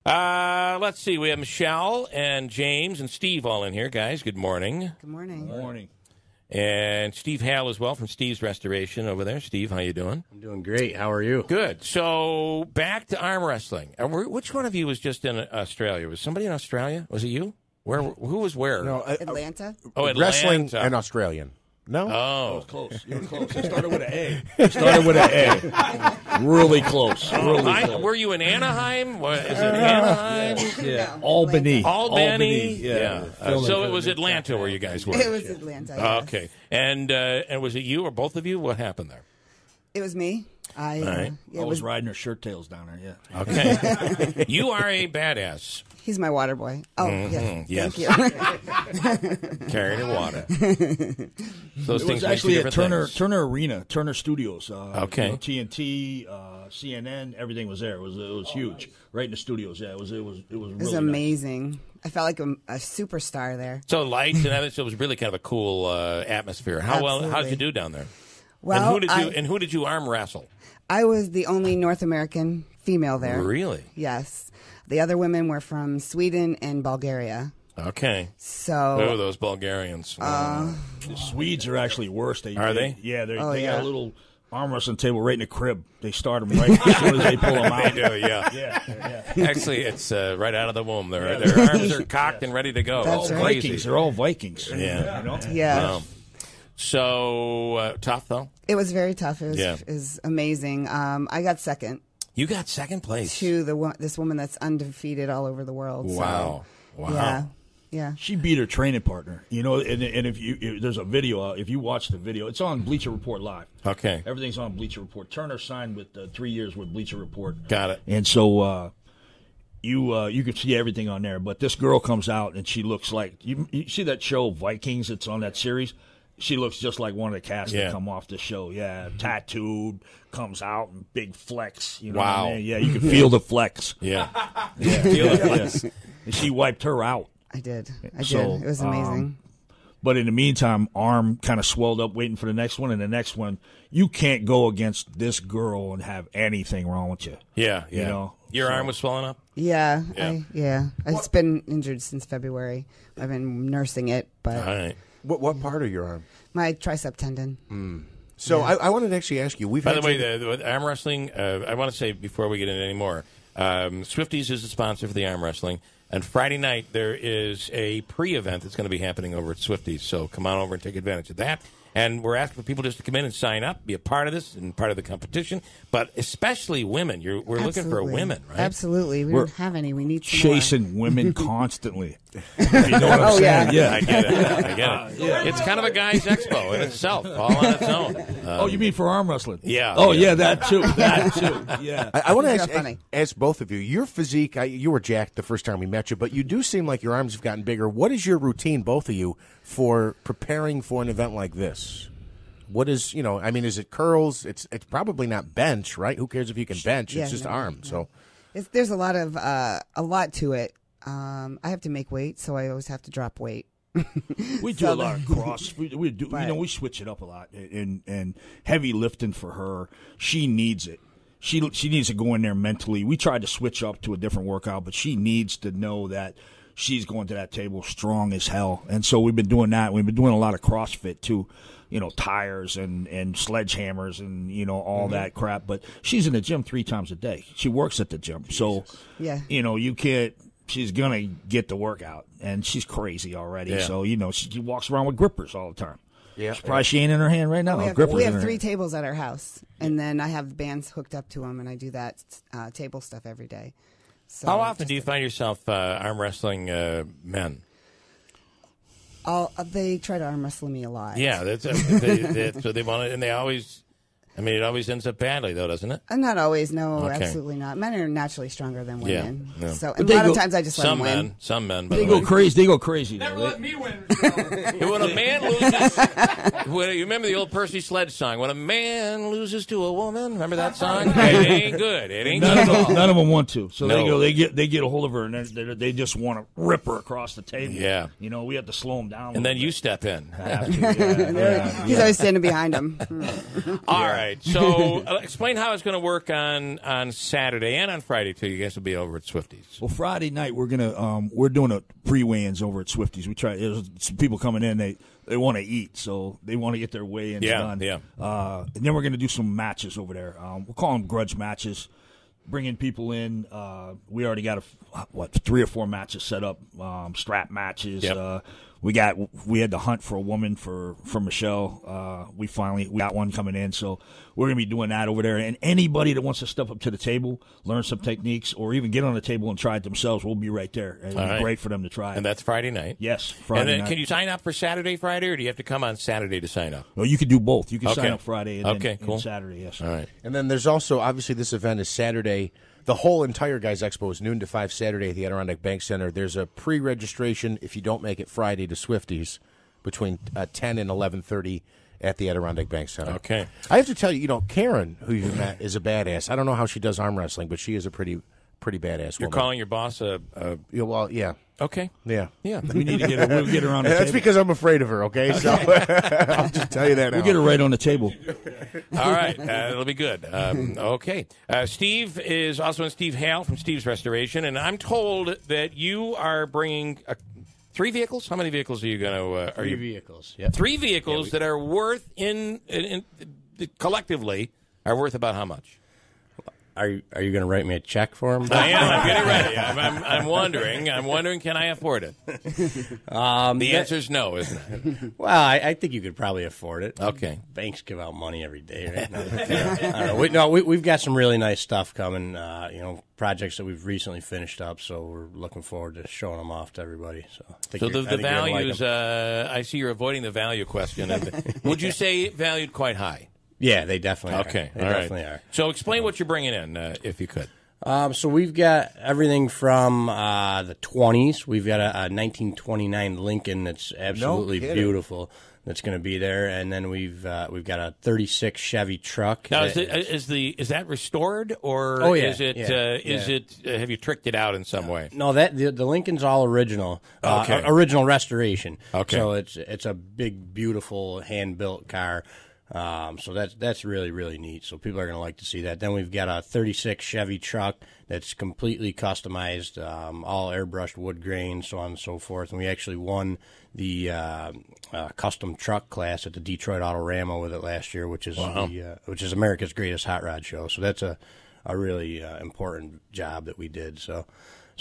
Let's see. We have Michelle and James and Steve all in here, guys. Good morning. Good morning. Good morning. And Steve Hale as well from Steve's Restoration over there. Steve, how you doing? I'm doing great. How are you? Good. So back to arm wrestling. Which one of you was just in Australia? Was somebody in Australia? Was it you? Who was where? No, Atlanta? Oh, Atlanta. Wrestling and Australian. No? Oh. Close. You were close. It started with an A. Really close. Really close. Were you in Anaheim? Is it Anaheim? Yeah. No, Albany. Yeah. So it was Atlanta where you guys were. It was Atlanta. Yes. Okay. And was it you or both of you? What happened there? It was me. I was riding her shirt tails down there, yeah. Okay. You are a badass. He's my water boy. Oh, yes. Yes. Thank you. Carrying the water. Those it things was actually at Turner Arena, Turner Studios. Okay. TNT, CNN, everything was there. It was huge. Right in the studios, yeah. It was really amazing. Nice. I felt like a superstar there. So lights and everything, so it was really kind of a cool atmosphere. How did you do down there? Well, and who did you arm wrestle? I was the only North American female there. Really? Yes. The other women were from Sweden and Bulgaria. Okay. So. Oh, those Bulgarians. The Swedes are actually worse. Are they? Yeah, they got a little arm wrestling table right in the crib. They start them right as soon as they pull them out. They do, yeah. Actually, it's right out of the womb. Their arms are cocked and ready to go. That's right. Vikings. They're all Vikings. Yeah. You know? Yeah. Wow. So tough, though? It was very tough. It was amazing. I got second. You got second place. To this woman that's undefeated all over the world. Wow. So, Wow. Yeah. She beat her training partner. You know, and if there's a video, if you watch the video, it's on Bleacher Report Live. Okay. Everything's on Bleacher Report. Turner signed with 3 years with Bleacher Report. Got it. And so you can see everything on there. But this girl comes out and she looks like you see that show Vikings. It's on that series. She looks just like one of the cast that come off the show. Yeah, tattooed, comes out and big flex. You know what I mean? Yeah, you can feel the flex. Yeah. Feel the flex. And she wiped her out. I did. It was amazing. But in the meantime, arm kind of swelled up waiting for the next one. And the next one, you can't go against this girl and have anything wrong with you. Yeah. You know? Your arm was swelling up? Yeah. It's been injured since February. I've been nursing it. But all right. What part of your arm? My tricep tendon. So I wanted to actually ask you. By the way, the arm wrestling, I want to say before we get into any more, Swifties is the sponsor for the arm wrestling. And Friday night, there is a pre-event that's going to be happening over at Swifties. So come on over and take advantage of that. And we're asking for people just to come in and sign up, be a part of this and part of the competition. But especially women. We're looking for women, right? Absolutely. We don't have any. We need some chasing women constantly. You know what I'm saying? Yeah. I get it. Yeah. It's kind of a guy's expo in itself, all on its own. You mean for arm wrestling? Yeah. Oh, yeah, that too. Yeah. I want to ask both of you. Your physique, you were jacked the first time we met you, but you do seem like your arms have gotten bigger. What is your routine, both of you, for preparing for an event like this? What is, is it curls? It's probably not bench, right? Who cares if you can bench? It's just arm. Yeah. So there's a lot to it. I have to make weight, so I always have to drop weight. We do a lot of cross. We do. We switch it up a lot, and heavy lifting for her. She needs it. She needs to go in there mentally. We tried to switch up to a different workout, but she needs to know that she's going to that table strong as hell. And so we've been doing that. We've been doing a lot of CrossFit too. Tires and sledgehammers and, all that crap. But she's in the gym 3 times a day. She works at the gym. So, you can't, she's going to get the workout. And she's crazy already. Yeah. So, she walks around with grippers all the time. Yeah. Surprised she ain't in her hand right now. We have 3 tables at our house. And then I have bands hooked up to them, and I do that table stuff every day. So how often do you find yourself arm wrestling men? They try to arm wrestle me a lot. Yeah, so they want it, and they always. It always ends up badly, though, doesn't it? Not always. No, absolutely not. Men are naturally stronger than women. Yeah. So a lot of times I just let them win. Some men. They go crazy. They go crazy. Never let me win. When a man loses, you remember the old Percy Sledge song? When a man loses to a woman, remember that song? It ain't good. It ain't good. None of them want to. So they get a hold of her and they just want to rip her across the table. Yeah. We have to slow them down. And then you step in. He's always standing behind him. All right. right. So explain how it's going to work on Saturday and on Friday too. You guys will be over at Swifties. Well, Friday night we're doing a pre-weigh-ins over at Swifties. There's some people coming in. They want to eat, so they want to get their weigh-ins done. Yeah. And then we're going to do some matches over there. We'll call them grudge matches. Bringing people in. We already got 3 or 4 matches set up. Strap matches. Yep. We had the hunt for a woman for Michelle. We got one coming in, so we're gonna be doing that over there. And anybody that wants to step up to the table, learn some techniques, or even get on the table and try it themselves, we'll be right there. It'll be great for them to try it. And that's Friday night. Yes, Friday night. Can you sign up for Saturday, Friday, or do you have to come on Saturday to sign up? Well, you can do both. You can sign up Friday and cool. Saturday. Yes. All right. And then there's also, obviously, this event is Saturday. The whole entire Guys Expo is noon to 5 Saturday at the Adirondack Bank Center. There's a pre-registration if you don't make it Friday to Swifties between 10 and 11:30 at the Adirondack Bank Center. Okay. I have to tell you, Karen, who you met, is a badass. I don't know how she does arm wrestling, but she is a pretty badass You're woman. calling your boss a Yeah, well, yeah. Okay. Yeah. Yeah. We need to we'll get her on the table. That's because I'm afraid of her, okay? So I'll just tell you that now. We'll get her right on the table. All right. It'll be good. Okay. Steve is also in Steve Hale from Steve's Restoration, and I'm told that you are bringing 3 vehicles? How many vehicles are you going to... 3 vehicles. Yep. 3 vehicles that are worth, collectively, are worth about how much? Are you going to write me a check for them? I am. I'm getting ready. I'm wondering. I'm wondering, can I afford it? The answer is no, isn't it? Well, I think you could probably afford it. Okay. Banks give out money every day, right? I don't know. We've got some really nice stuff coming. Projects that we've recently finished up, so we're looking forward to showing them off to everybody. So the values. I see you're avoiding the value question. Would you say valued quite high? Yeah, they definitely are. Okay, they definitely are. So explain what you're bringing in, if you could. So we've got everything from the 20s. We've got a 1929 Lincoln that's absolutely beautiful. That's going to be there, and then we've got a 36 Chevy truck. Now, is that restored, or is it have you tricked it out in some way? No, the Lincoln's all original. Okay. Original restoration. Okay. So it's a big, beautiful hand built car. So that's really, really neat. So people are going to like to see that. Then we've got a 36 Chevy truck that's completely customized, all airbrushed wood grain, so on and so forth. And we actually won the custom truck class at the Detroit Autorama with it last year, which is which is America's greatest hot rod show. So that's a really important job that we did. So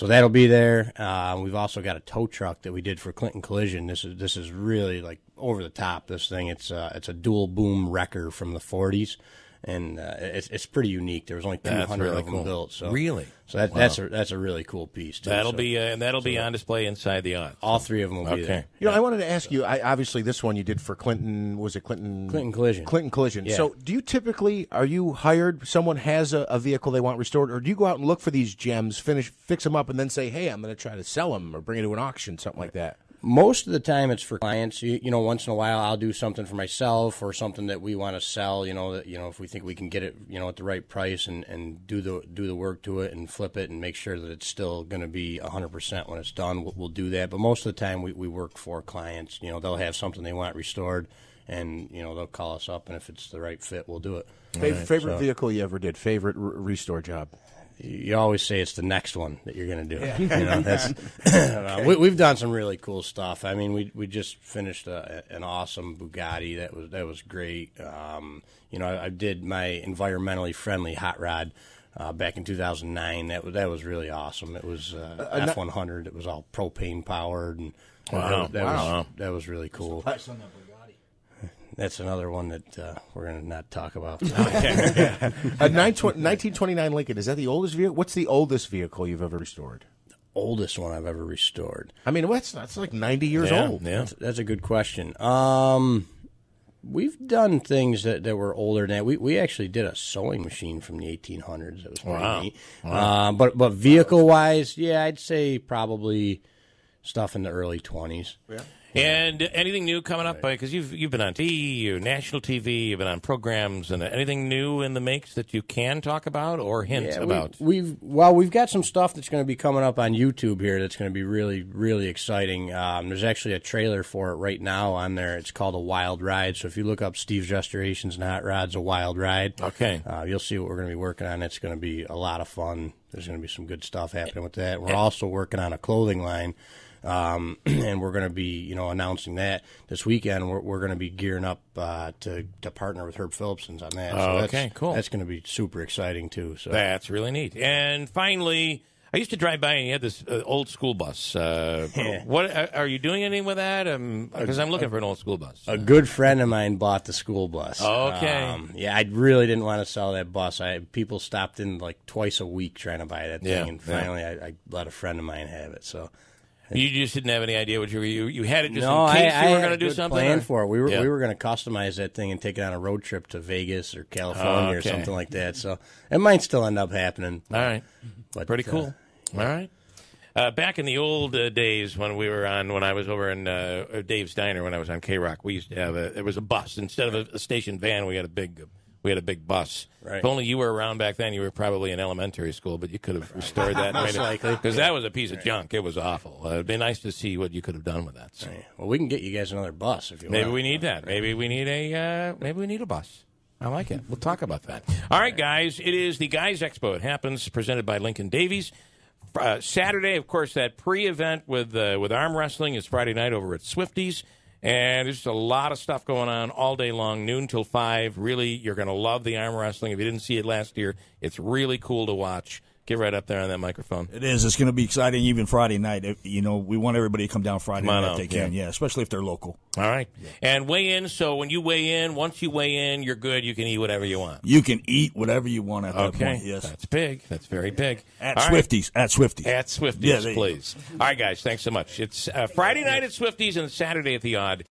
that'll be there. We've also got a tow truck that we did for Clinton Collision. This is really like over the top. This thing, it's a dual boom wrecker from the 40s, and it's pretty unique. There was only 200 of them built. So really, so that's a really cool piece too. That'll be on display inside the yacht. All 3 of them will be there. I wanted to ask you. Obviously, this one you did for Clinton. Was it Clinton? Clinton Collision. Clinton Collision. Yeah. So, do you typically are you hired? Someone has a vehicle they want restored, or do you go out and look for these gems, fix them up, and then say, "Hey, I'm going to try to sell them or bring it to an auction, something like that"? Most of the time it's for clients. Once in a while I'll do something for myself or something that we want to sell, if we think we can get it, at the right price and do the work to it and flip it and make sure that it's still going to be 100% when it's done. We'll do that. But most of the time we work for clients. They'll have something they want restored and, they'll call us up, and if it's the right fit, we'll do it. Favorite vehicle you ever did? Favorite restore job? You always say it's the next one that you're going to do. Yeah. We've done some really cool stuff. I mean, we just finished an awesome Bugatti that was great. I did my environmentally friendly hot rod back in 2009. That was really awesome. It was F100. It was all propane powered, and that was really cool. That's another one that we're going to not talk about. A 1929 Lincoln, is that the oldest vehicle? What's the oldest vehicle you've ever restored? The oldest one I've ever restored. I mean, that's like 90 years old. Yeah. That's a good question. We've done things that were older than that. We actually did a sewing machine from the 1800s. That was pretty neat. Wow. But vehicle-wise, I'd say probably stuff in the early 20s. Yeah. And anything new coming up? Because you've been on TV, national TV, you've been on programs, and anything new in the makes that you can talk about or hint about? We've got some stuff that's going to be coming up on YouTube here that's going to be really, really exciting. There's actually a trailer for it right now on there. It's called A Wild Ride. So if you look up Steve's Restorations and Hot Rods, A Wild Ride, okay, you'll see what we're going to be working on. It's going to be a lot of fun. There's going to be some good stuff happening with that. We're also working on a clothing line. And we're going to be, announcing that this weekend. We're going to be gearing up to partner with Herb Phillipson's on that. So okay, cool. That's going to be super exciting too. So that's really neat. And finally, I used to drive by and you had this old school bus. What are you doing anything with that? Because I'm looking for an old school bus. A good friend of mine bought the school bus. Okay. I really didn't want to sell that bus. People stopped in like twice a week trying to buy that thing, and finally I let a friend of mine have it. So. You just didn't have any idea what you had it just in case you were going to do something? Plan for it. We were going to customize that thing and take it on a road trip to Vegas or California or something like that. So it might still end up happening. All right, but pretty cool. All right. Back in the old days when I was over in Dave's Diner when I was on K-Rock, we used to have it was a bus instead of a station van. We had a big bus. Right. If only you were around back then, you were probably in elementary school, but you could have restored that. Most likely. Because that was a piece of junk. It was awful. It'd be nice to see what you could have done with that. So. Right. Well, we can get you guys another bus if you want. Maybe we need that. Maybe we need a bus. I like it. We'll talk about that. All right, guys. It is the Guys Expo. It happens, presented by Lincoln Davies. Saturday, of course, that pre-event with arm wrestling is Friday night over at Swifties. And there's a lot of stuff going on all day long, noon till 5. Really, you're going to love the arm wrestling. If you didn't see it last year, it's really cool to watch. Get right up there on that microphone. It is. It's going to be exciting even Friday night. We want everybody to come down Friday night if they can. Yeah, especially if they're local. All right. Yeah. And weigh in. So when you weigh in, once you weigh in, you're good. You can eat whatever you want. You can eat whatever you want at that point. Yes. That's big. That's very big. At Swifties. Right. At Swifties. At Swifties, please. All right, guys. Thanks so much. It's Friday night at Swifties and Saturday at the Odd.